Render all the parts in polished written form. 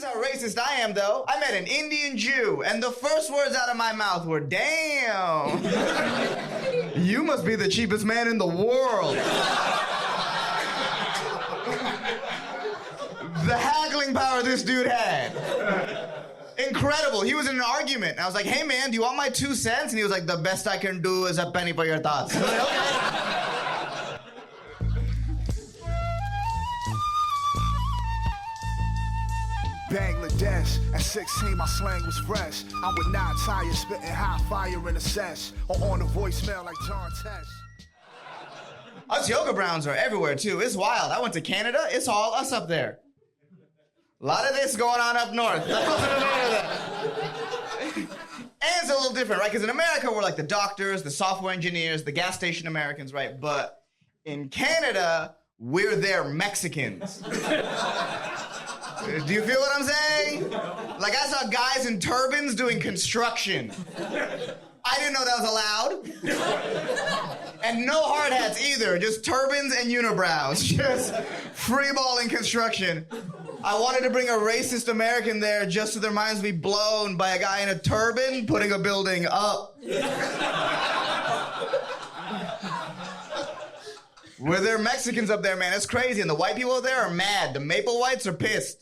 is how racist I am, though. I met an Indian Jew, and the first words out of my mouth were, damn. You must be the cheapest man in the world. The haggling power this dude had. Incredible. He was in an argument. I was like, hey, man, do you want my 2 cents? And he was like, the best I can do is a penny for your thoughts. I was like, okay. Bangladesh, at 16 my slang was fresh. I would not tire, spitting hot fire in a sesh, or on the voicemail like John Tesh. Us yoga browns are everywhere too. It's wild. I went to Canada, it's all us up there. A lot of this going on up north. And it's a little different, right? Because in America, we're like the doctors, the software engineers, the gas station Americans, right? But in Canada, we're their Mexicans. Do you feel what I'm saying? Like, I saw guys in turbans doing construction. I didn't know that was allowed. And no hard hats either, just turbans and unibrows. Just freeballing construction. I wanted to bring a racist American there just so their minds would be blown by a guy in a turban putting a building up. Well, there are Mexicans up there, man. It's crazy. And the white people up there are mad. The Maple Whites are pissed.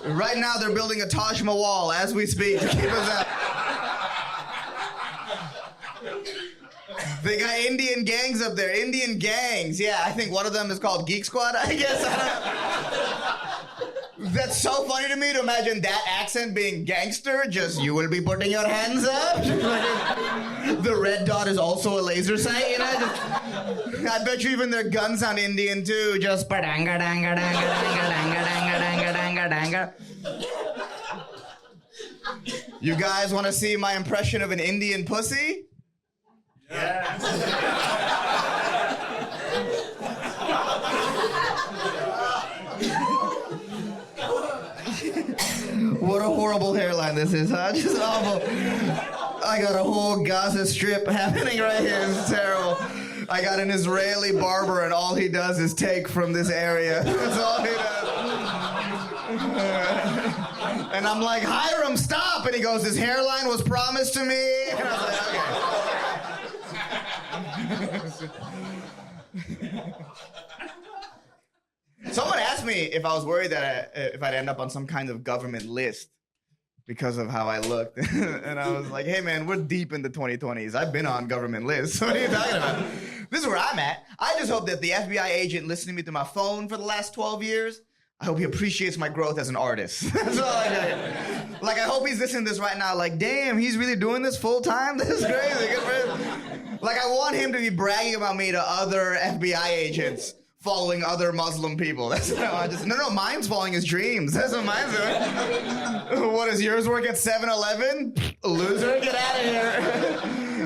Right now, they're building a Taj Mahal as we speak to keep us out. They got Indian gangs up there. Indian gangs. Yeah, I think one of them is called Geek Squad, I guess. I don't know. That's so funny to me to imagine that accent being gangster. Just, you will be putting your hands up. The red dot is also a laser sight, you know? I bet you even their guns sound Indian too. Just padanga danga danga danga danga danga danga danga danga. You guys want to see my impression of an Indian pussy? Yes. What a horrible hairline this is, huh? Just awful. I got a whole Gaza Strip happening right here. It's terrible. I got an Israeli barber, and all he does is take from this area. That's all he does. And I'm like, Hiram, stop! And he goes, his hairline was promised to me. And I was like, okay. Someone asked me if I was worried that if I'd end up on some kind of government list because of how I looked. And I was like, hey man, we're deep in the 2020s. I've been on government lists. What are you talking about? This is where I'm at. I just hope that the FBI agent listening to me through my phone for the last 12 years, I hope he appreciates my growth as an artist. That's all I got. Like, I hope he's listening to this right now like, damn, he's really doing this full time? This is crazy. Good for him. Like, I want him to be bragging about me to other FBI agents following other Muslim people. That's what I just... No, mine's following his dreams. That's what mine's doing. What, does yours work at 7-Eleven? Loser, get out of here.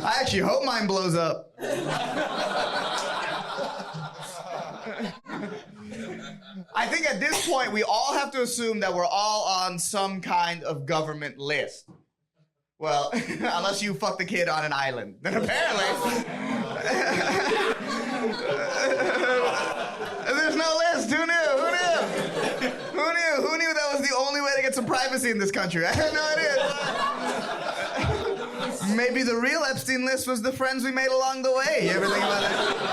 I actually hope mine blows up. I think at this point, we all have to assume that we're all on some kind of government list. Well, unless you fuck the kid on an island. Then apparently... There's no list. Who knew? Who knew that was the only way to get some privacy in this country? I had no idea. Maybe the real Epstein list was the friends we made along the way. You ever think about that?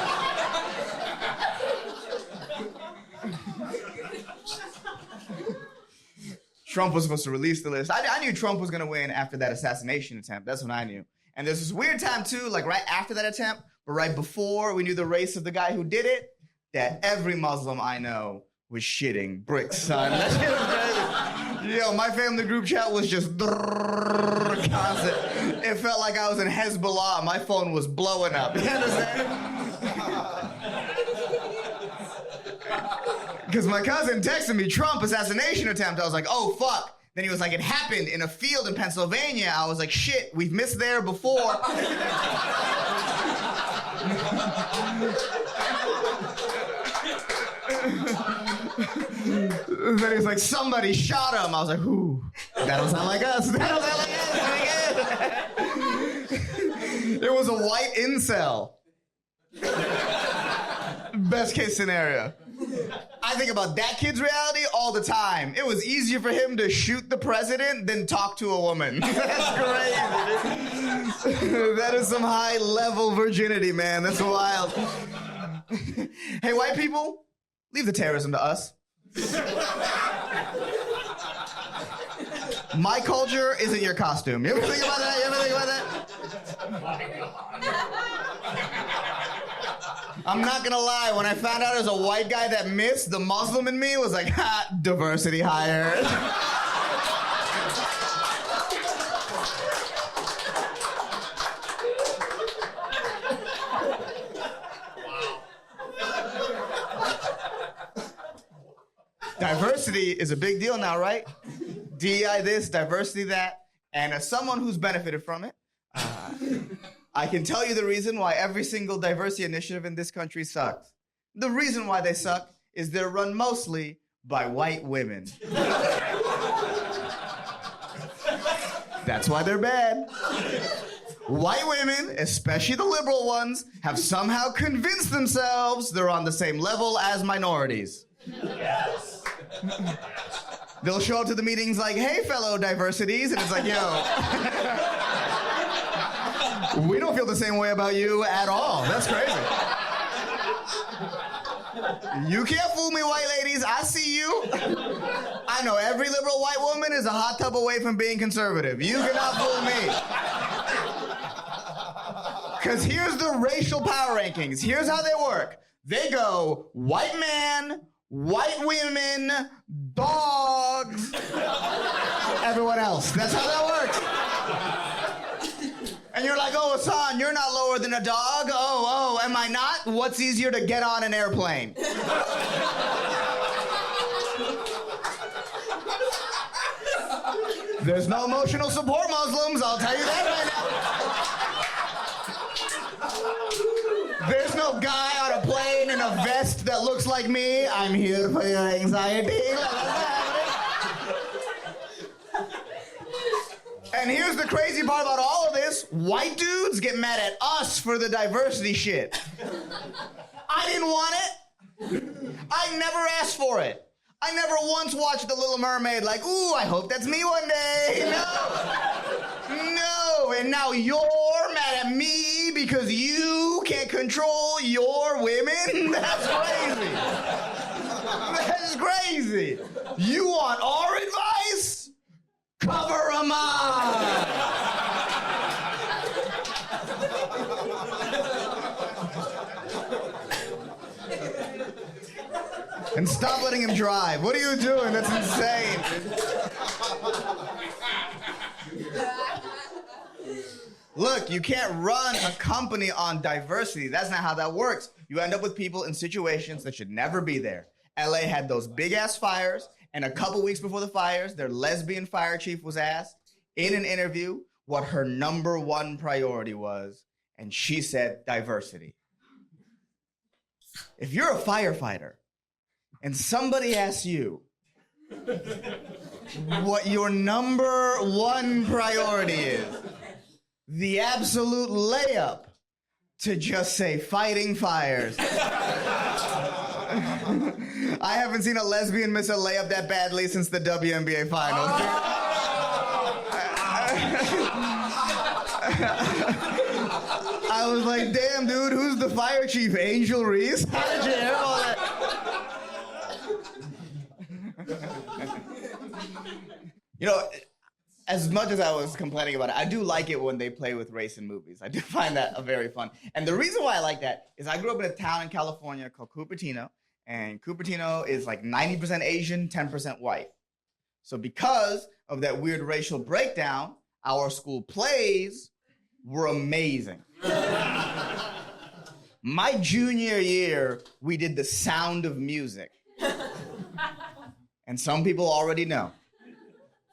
Trump was supposed to release the list. I knew Trump was going to win after that assassination attempt. That's what I knew. And there's this weird time, too, like right after that attempt, but right before we knew the race of the guy who did it, that every Muslim I know was shitting bricks, son. That shit was crazy. Yo, my family group chat was just constant. It felt like I was in Hezbollah. My phone was blowing up. You understand? Because my cousin texted me, Trump assassination attempt. I was like, oh, fuck. Then he was like, it happened in a field in Pennsylvania. I was like, shit, we've missed there before. Then he's like, somebody shot him. I was like, who? That don't sound like us. That don't sound like us. It was a white incel. Best case scenario. I think about that kid's reality all the time. It was easier for him to shoot the president than talk to a woman. That's crazy. That is some high-level virginity, man. That's wild. Hey, white people, leave the terrorism to us. My culture isn't your costume. You ever think about that? You ever think about that? I'm not gonna lie, when I found out it was a white guy that missed, the Muslim in me was like, ha, diversity hired. Diversity is a big deal now, right? DEI this, diversity that, and as someone who's benefited from it, I can tell you the reason why every single diversity initiative in this country sucks. The reason why they suck is they're run mostly by white women. That's why they're bad. White women, especially the liberal ones, have somehow convinced themselves they're on the same level as minorities. Yes. They'll show up to the meetings like, hey, fellow diversities, and it's like, yo, we don't feel the same way about you at all. That's crazy. You can't fool me, white ladies. I see you. I know every liberal white woman is a hot tub away from being conservative. You cannot fool me. Because here's the racial power rankings. Here's how they work. They go white man, white women, dogs, everyone else. That's how that works. And you're like, oh, Ehsan, you're not lower than a dog. Oh, am I not? What's easier to get on an airplane? There's no emotional support Muslims, I'll tell you that right now. There's no guy on a plane in a vest that looks like me. I'm here for your anxiety. And here's the crazy part about all of this. White dudes get mad at us for the diversity shit. I didn't want it. I never asked for it. I never once watched The Little Mermaid like, ooh, I hope that's me one day. No, and now you're mad at me because you can't control your women? That's crazy. That's crazy. You want our advice? Cover 'em up. And stop letting him drive. What are you doing? That's insane. Look, you can't run a company on diversity. That's not how that works. You end up with people in situations that should never be there. LA had those big-ass fires, and a couple weeks before the fires, their lesbian fire chief was asked in an interview what her number one priority was, and she said diversity. If you're a firefighter, and somebody asks you what your number one priority is, the absolute layup to just say fighting fires. I haven't seen a lesbian miss a layup that badly since the WNBA finals. I was like, damn, dude, who's the fire chief? Angel Reese? How did you hear all that? You know, as much as I was complaining about it, I do like it when they play with race in movies. I do find that very fun. And the reason why I like that is I grew up in a town in California called Cupertino, and Cupertino is like 90% Asian, 10% white. So because of that weird racial breakdown, our school plays were amazing. My junior year, we did The Sound of Music. And some people already know.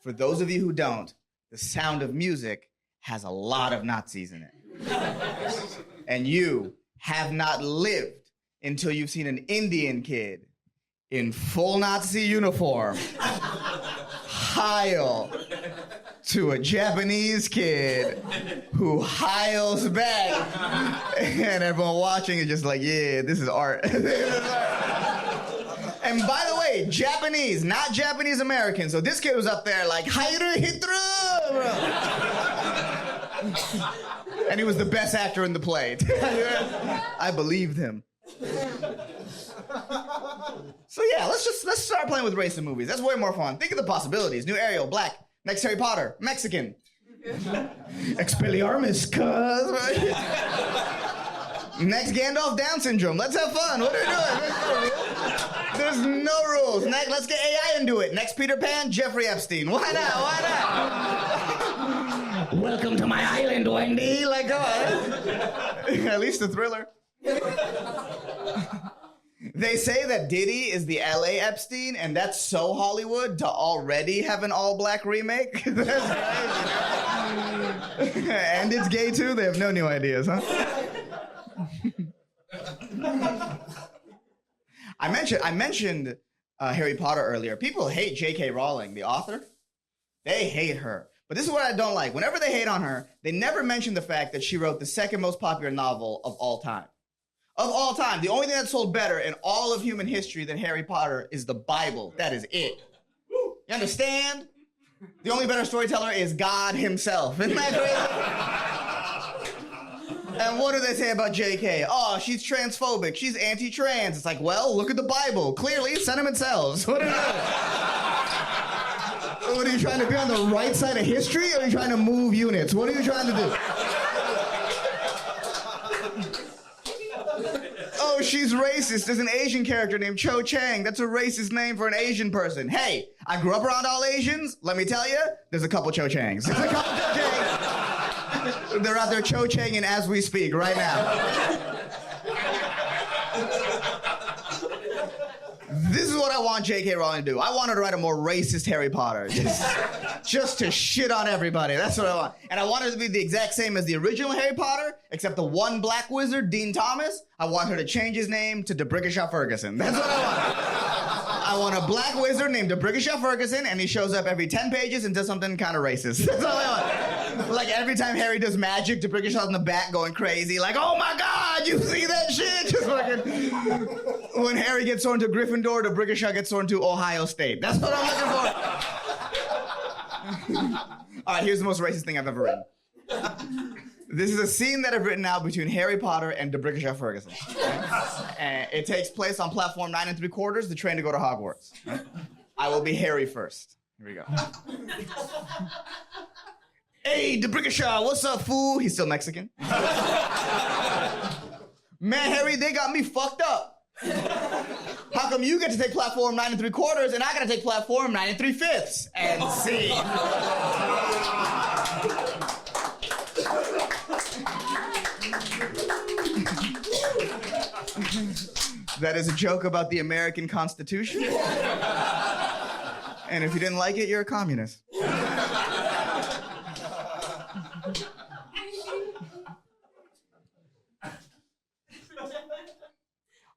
For those of you who don't, The Sound of Music has a lot of Nazis in it. And you have not lived until you've seen an Indian kid in full Nazi uniform heil to a Japanese kid who heils back. And everyone watching is just like, yeah, this is art. And by the way, Japanese, not Japanese American. So this kid was up there like, Hairu Hitru! And he was the best actor in the play. I believed him. So yeah, let's start playing with race in movies. That's way more fun. Think of the possibilities. New Ariel, black. Next Harry Potter, Mexican. Expelliarmus, cuz. Next Gandalf, Down syndrome. Let's have fun. What are we doing? There's no rules. Next, let's get AI into it. Next Peter Pan, Jeffrey Epstein. Why not? Why not? Welcome to my island, Wendy. Like, come on. At least a thriller. They say that Diddy is the LA Epstein, and that's so Hollywood to already have an all-black remake. That's crazy. And it's gay too? They have no new ideas, huh? I mentioned Harry Potter earlier. People hate J.K. Rowling, the author. They hate her. But this is what I don't like. Whenever they hate on her, they never mention the fact that she wrote the second most popular novel of all time. Of all time, the only thing that sold better in all of human history than Harry Potter is the Bible. That is it. You understand? The only better storyteller is God himself. Isn't that crazy? And what do they say about JK? Oh, she's transphobic. She's anti-trans. It's like, well, look at the Bible. Clearly, sentiment sells. What are you doing? What are you trying to be on the right side of history, or are you trying to move units? What are you trying to do? Oh, she's racist. There's an Asian character named Cho Chang. That's a racist name for an Asian person. Hey, I grew up around all Asians. Let me tell you, there's a couple Cho Changs. There's a couple Cho Changs. They're out there Cho Changing as we speak right now. This is what I want J.K. Rowling to do. I want her to write a more racist Harry Potter. Just to shit on everybody. That's what I want. And I want her to be the exact same as the original Harry Potter, except the one black wizard, Dean Thomas. I want her to change his name to Debrickashaw Ferguson. That's what I want. I want a black wizard named Debrickashaw Ferguson, and he shows up every 10 pages and does something kind of racist. That's all I want. Like every time Harry does magic, Debrickashaw's in the back going crazy, like, oh my God, you see that shit? Just fucking... When Harry gets thrown to Gryffindor, Debrickashaw gets thrown to Ohio State. That's what I'm looking for. All right, here's the most racist thing I've ever written. This is a scene that I've written now between Harry Potter and Debrickashaw Ferguson. And it takes place on platform 9 3/4, the train to go to Hogwarts. I will be Harry first. Here we go. Hey, Debrickashaw, what's up, fool? He's still Mexican. Man, Harry, they got me fucked up. How come you get to take platform 9 3/4 and I gotta take platform 9 3/5? And see. That is a joke about the American Constitution. And if you didn't like it, you're a communist.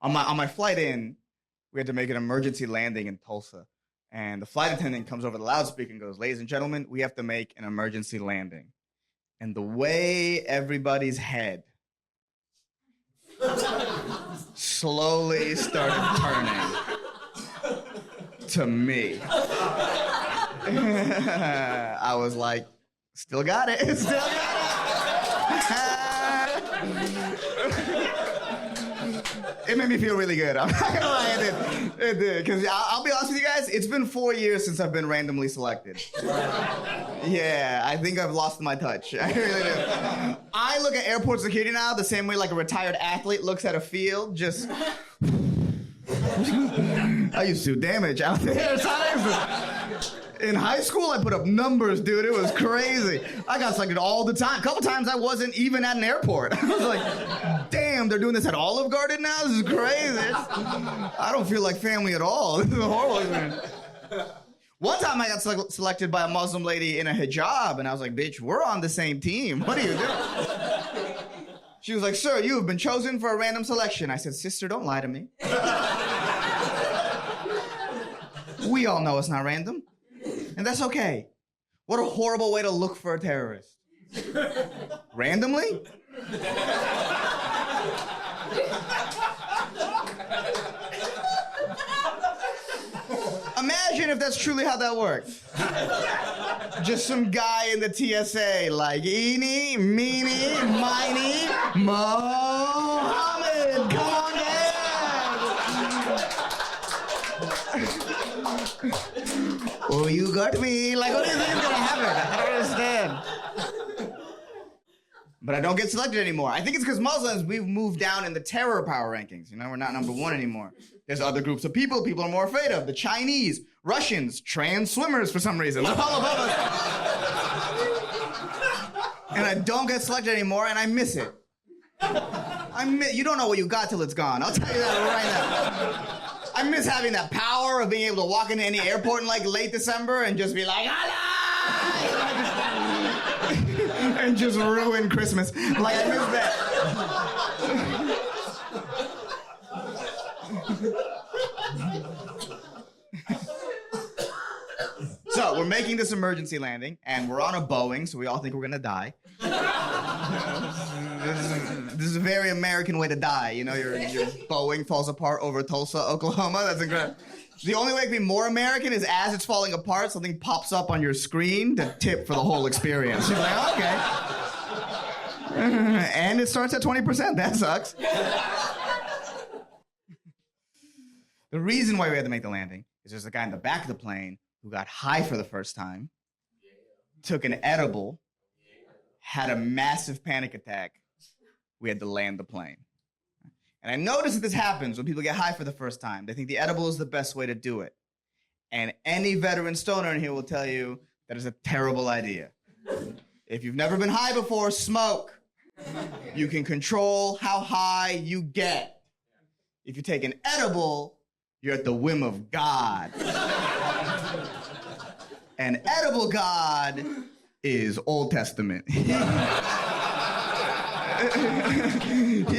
On my flight in, we had to make an emergency landing in Tulsa. And the flight attendant comes over the loudspeaker and goes, ladies and gentlemen, we have to make an emergency landing. And the way everybody's head slowly started turning to me. I was like, still got it, still got it. It made me feel really good. I'm not gonna lie, it did. Because I'll be honest with you guys, it's been 4 years since I've been randomly selected. Yeah, I think I've lost my touch. I really do. I look at airport security now the same way like a retired athlete looks at a field, just... I used to do damage out there times. In high school, I put up numbers, dude. It was crazy. I got selected all the time. A couple times I wasn't even at an airport. I was like, damn, they're doing this at Olive Garden now? This is crazy. I don't feel like family at all. This is horrible. One time I got selected by a Muslim lady in a hijab, and I was like, bitch, we're on the same team. What are you doing? She was like, sir, you have been chosen for a random selection. I said, sister, don't lie to me. We all know it's not random. And that's okay. What a horrible way to look for a terrorist. Randomly? imagine if that's truly how that worked. Just some guy in the TSA like, eeny, meeny, miny, Mohammed, come on down. Oh, you got me. Like, what do you think is gonna happen? I don't understand. But I don't get selected anymore. I think it's because Muslims, we've moved down in the terror power rankings. You know, we're not number one anymore. There's other groups of people are more afraid of. The Chinese, Russians, trans swimmers for some reason. They're all above us. And I don't get selected anymore, and I miss it. You don't know what you got till it's gone. I'll tell you that right now. I miss having that power of being able to walk into any airport in like late December and just be like, Allah! And just ruin Christmas. Like, I miss that. So, we're making this emergency landing, and we're on a Boeing, so we all think we're gonna die. This is a very American way to die. You know, your Boeing falls apart over Tulsa, Oklahoma. That's incredible. The only way it can be more American is as it's falling apart, something pops up on your screen to tip for the whole experience. You're like, okay. And it starts at 20%. That sucks. The reason why we had to make the landing is there's a guy in the back of the plane who got high for the first time, took an edible, had a massive panic attack. We had to land the plane. And I notice that this happens when people get high for the first time. They think the edible is the best way to do it. And any veteran stoner in here will tell you that is a terrible idea. If you've never been high before, smoke. You can control how high you get. If you take an edible, you're at the whim of God. An edible God is Old Testament. He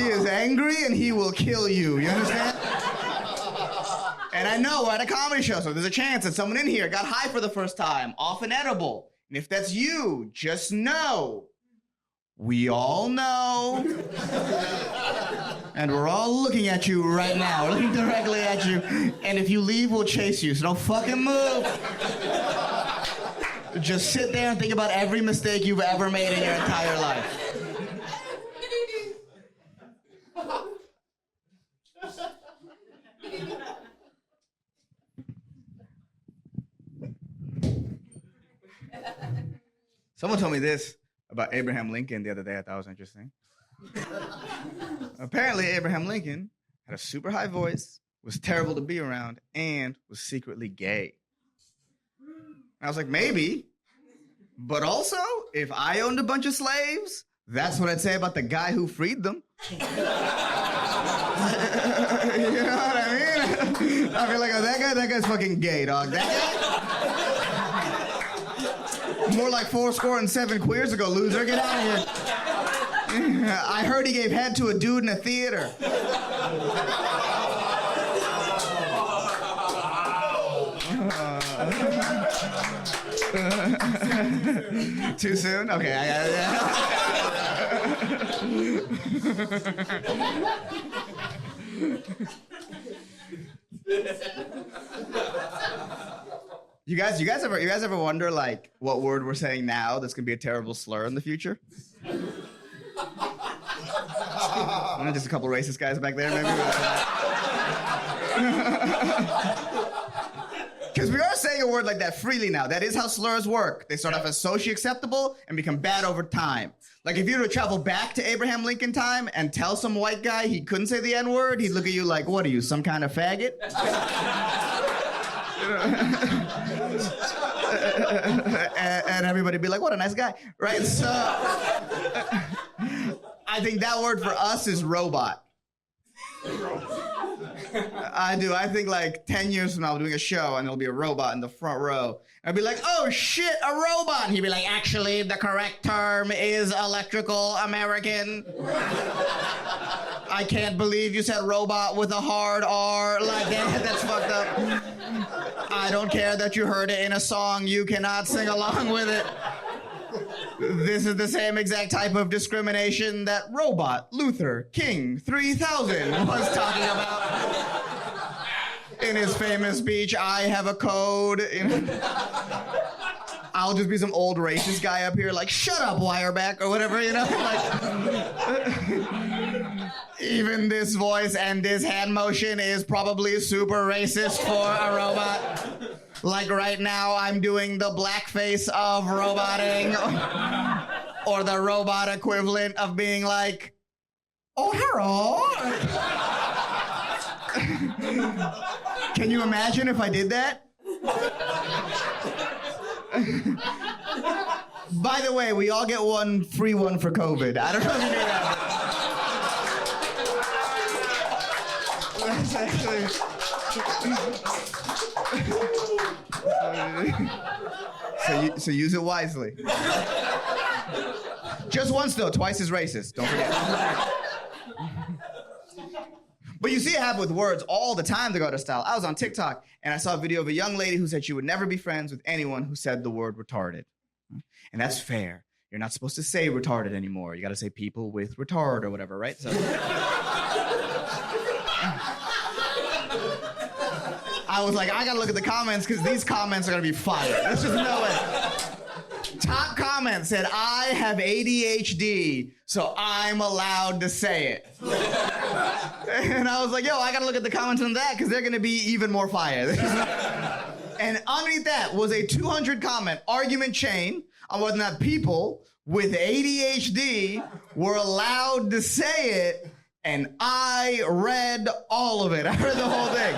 is angry and he will kill you. You understand? And I know we're at a comedy show, so there's a chance that someone in here got high for the first time off an edible. And if that's you, just know, we all know. And we're all looking at you right now. We're looking directly at you. And if you leave, we'll chase you. So don't fucking move. Just sit there and think about every mistake you've ever made in your entire life. Someone told me this about Abraham Lincoln the other day. I thought it was interesting. Apparently, Abraham Lincoln had a super high voice, was terrible to be around, and was secretly gay. And I was like, maybe. But also, if I owned a bunch of slaves, that's what I'd say about the guy who freed them. You know what I mean? I'd be like, oh, that guy's fucking gay, dog. That guy? More like 7 queers ago, loser. Get out of here. I heard he gave head to a dude in a theater. Too soon? Okay, I got it. You guys ever wonder like what word we're saying now that's gonna be a terrible slur in the future? Just a couple racist guys back there, maybe. Because we are saying a word like that freely now. That is how slurs work. They start off as socially acceptable and become bad over time. Like if you were to travel back to Abraham Lincoln time and tell some white guy he couldn't say the N-word, he'd look at you like, what are you, some kind of faggot? And everybody'd be like, what a nice guy, right? So I think that word for us is robot. I do. I think like 10 years from now, we're doing a show and there'll be a robot in the front row. I'd be like, oh shit, a robot. And he'd be like, actually, the correct term is electrical American. I can't believe you said robot with a hard R. Like, that's fucked up. I don't care that you heard it in a song. You cannot sing along with it. This is the same exact type of discrimination that Robot Luther King 3000 was talking about. in his famous speech, I have a code. I'll just be some old racist guy up here like, shut up, Wireback, or whatever, Like, even this voice and this hand motion is probably super racist for a robot. Like right now, I'm doing the blackface of roboting, or the robot equivalent of being like, oh, hello. Can you imagine if I did that? By the way, we all get one free one for COVID. I don't know if you knew that. That's actually... So use it wisely. Just once though, twice is racist. Don't forget. But you see it happen with words all the time to go to style. I was on TikTok and I saw a video of a young lady who said she would never be friends with anyone who said the word retarded. And that's fair. You're not supposed to say retarded anymore. You got to say people with retard or whatever, right? So I was like, I got to look at the comments because these comments are going to be fire. There's just no way. Top comment said, I have ADHD, so I'm allowed to say it. And I was like, yo, I gotta look at the comments on that because they're gonna be even more fire. And underneath that was a 200 comment argument chain on whether or not people with ADHD were allowed to say it. And I read all of it. I heard the whole thing.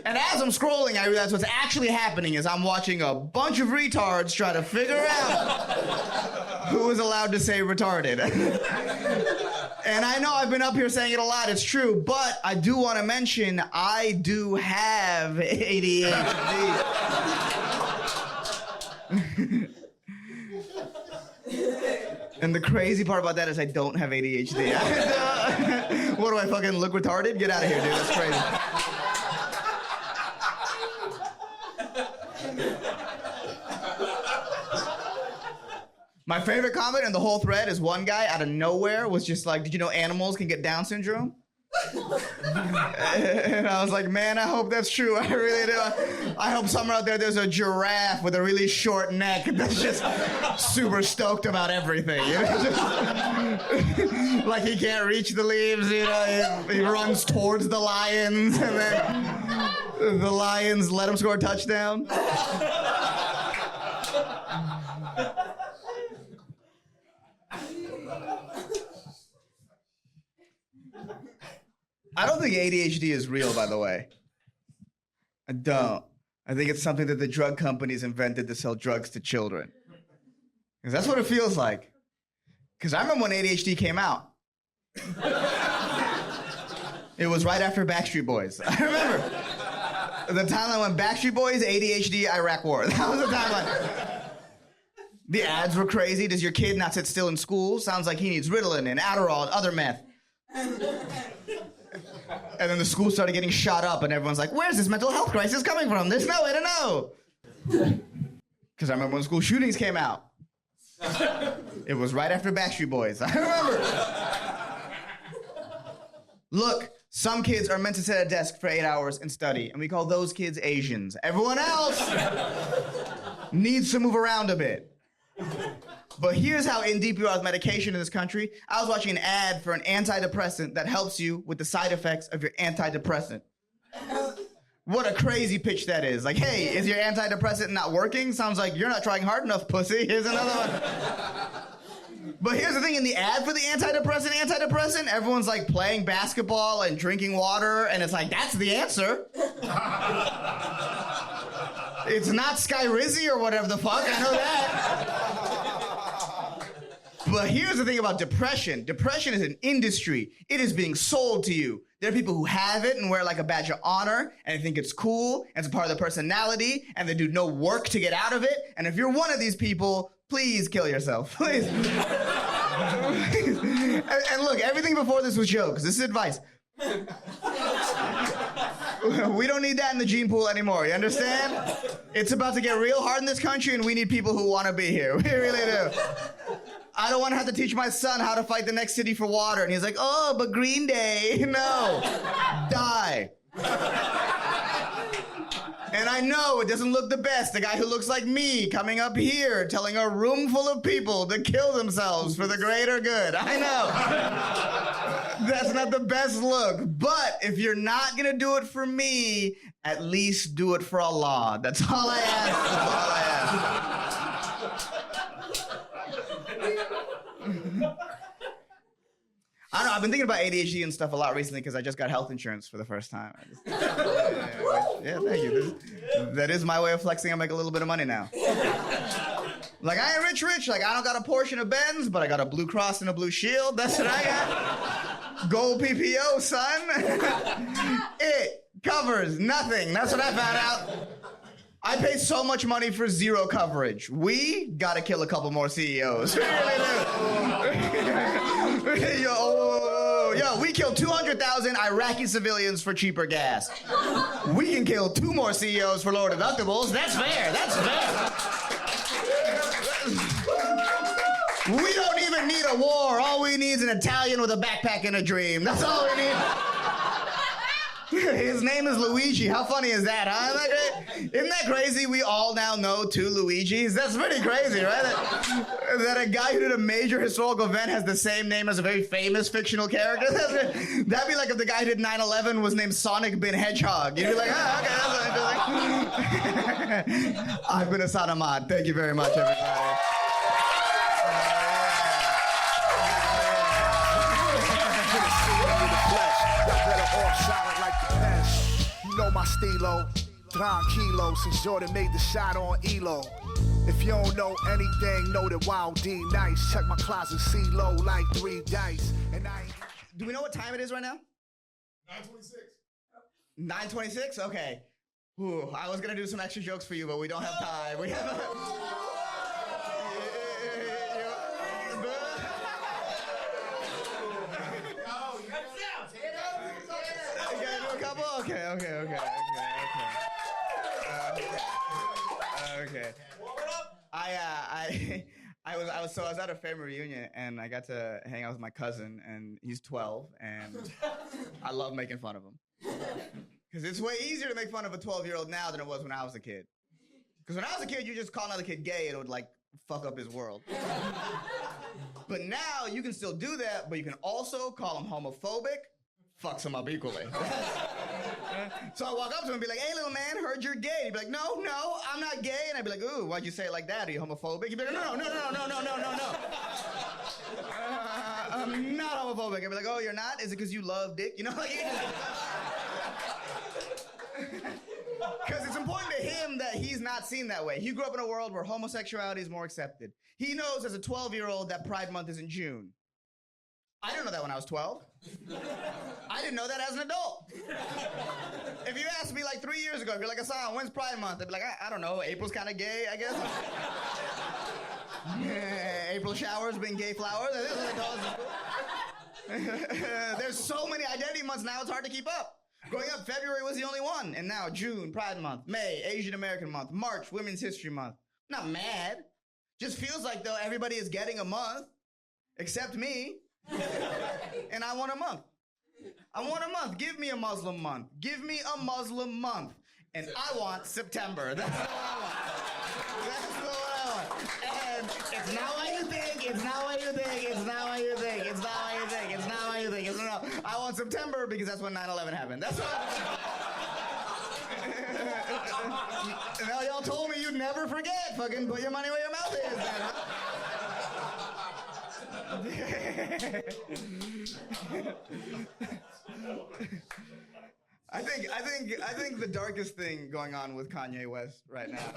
And as I'm scrolling, I realized what's actually happening is I'm watching a bunch of retards try to figure out who is allowed to say retarded. And I know I've been up here saying it a lot, it's true, but I do want to mention I do have ADHD. And the crazy part about that is I don't have ADHD. What do I fucking look retarded? Get out of here, dude. That's crazy. My favorite comment in the whole thread is one guy out of nowhere was just like, did you know animals can get Down syndrome? And I was like, man, I hope that's true. I really do. I hope somewhere out there there's a giraffe with a really short neck that's just super stoked about everything. Like he can't reach the leaves, he runs towards the lions and then the lions let him score a touchdown. I don't think ADHD is real, by the way. I don't. I think it's something that the drug companies invented to sell drugs to children. Because that's what it feels like. Because I remember when ADHD came out. It was right after Backstreet Boys. I remember. The timeline went Backstreet Boys, ADHD, Iraq War. That was the timeline. The ads were crazy. Does your kid not sit still in school? Sounds like he needs Ritalin and Adderall and other meth. And then the school started getting shot up and everyone's like, where's this mental health crisis coming from? There's no way to know. Because I remember when school shootings came out. It was right after Backstreet Boys. I remember. Look, some kids are meant to sit at a desk for 8 hours and study, and we call those kids Asians. Everyone else needs to move around a bit. But here's how in deep you are with medication in this country. I was watching an ad for an antidepressant that helps you with the side effects of your antidepressant. What a crazy pitch that is. Like, hey, is your antidepressant not working? Sounds like you're not trying hard enough, pussy. Here's another one. But here's the thing, in the ad for the antidepressant, everyone's like playing basketball and drinking water, and it's like, that's the answer. It's not Skyrizi or whatever the fuck, I know that. But here's the thing about depression. Depression is an industry. It is being sold to you. There are people who have it and wear it like a badge of honor, and they think it's cool, and it's a part of their personality, and they do no work to get out of it. And if you're one of these people, please kill yourself. Please. And look, everything before this was jokes. This is advice. We don't need that in the gene pool anymore, you understand? It's about to get real hard in this country, and we need people who want to be here. We really do. I don't want to have to teach my son how to fight the next city for water. And he's like, oh, but Green Day. No. Die. And I know it doesn't look the best. The guy who looks like me coming up here telling a room full of people to kill themselves for the greater good. I know. That's not the best look. But if you're not going to do it for me, at least do it for Allah. That's all I ask. That's all I ask. I don't know. I've been thinking about ADHD and stuff a lot recently because I just got health insurance for the first time. Yeah, thank you. That is my way of flexing. I make a little bit of money now. Like, I ain't rich. Like, I don't got a Porsche and a Benz, but I got a Blue Cross and a Blue Shield. That's what I got. Gold PPO, son. It covers nothing. That's what I found out. I pay so much money for zero coverage. We gotta kill a couple more CEOs. Yo, we killed 200,000 Iraqi civilians for cheaper gas. We can kill 2 more CEOs for lower deductibles. That's fair. That's fair. We don't even need a war. All we need is an Italian with a backpack and a dream. That's all we need. His name is Luigi. How funny is that, huh? Isn't that crazy? We all now know 2 Luigis. That's pretty crazy, right? That a guy who did a major historical event has the same name as a very famous fictional character. That'd be like if the guy who did 9/11 was named Sonic bin Hedgehog. You'd be like, oh, okay, that's interesting. I've been Ehsan Ahmad. Thank you very much, everybody. You know my stilo, tranquilo, since Jordan made the shot on Elo. If you don't know anything, know that Wild D nice. Check my closet, see low like 3 dice. And I ain't... Do we know what time it is right now? 9:26. 9:26? Okay. Ooh, I was gonna do some extra jokes for you, but we don't have time. We have Okay. I was at a family reunion and I got to hang out with my cousin and he's 12 and I love making fun of him. Because it's way easier to make fun of a 12-year-old now than it was when I was a kid. Because when I was a kid, you just call another kid gay and it would like fuck up his world. But now you can still do that, but you can also call him homophobic, fucks him up equally. So I walk up to him and be like, hey, little man, heard you're gay. He'd be like, no, I'm not gay. And I'd be like, ooh, why'd you say it like that? Are you homophobic? He'd be like, no. I'm not homophobic. I'd be like, oh, you're not? Is it because you love dick? You know, like, because it's important to him that he's not seen that way. He grew up in a world where homosexuality is more accepted. He knows as a 12-year-old that Pride Month is in June. I didn't know that when I was 12. I didn't know that as an adult. If you asked me like 3 years ago, if you're like, Ehsan, when's Pride Month? I'd be like, I don't know, April's kind of gay, I guess. April showers being gay flowers. This is what they call it. There's so many identity months now, it's hard to keep up. Growing up, February was the only one. And now June, Pride Month. May, Asian American Month. March, Women's History Month. I'm not mad. Just feels like, though, everybody is getting a month, except me. And I want a month. I want a month. Give me a Muslim month. Give me a Muslim month. And I want September. That's what I want. That's what I want. And it's not what you think. It's not what you think. It's not what you think. It's not what you think. It's not what you think. It's not. I want September because that's when 9/11 happened. That's what Now y'all told me you'd never forget. Fucking put your money where your mouth is, man. I think the darkest thing going on with Kanye West right now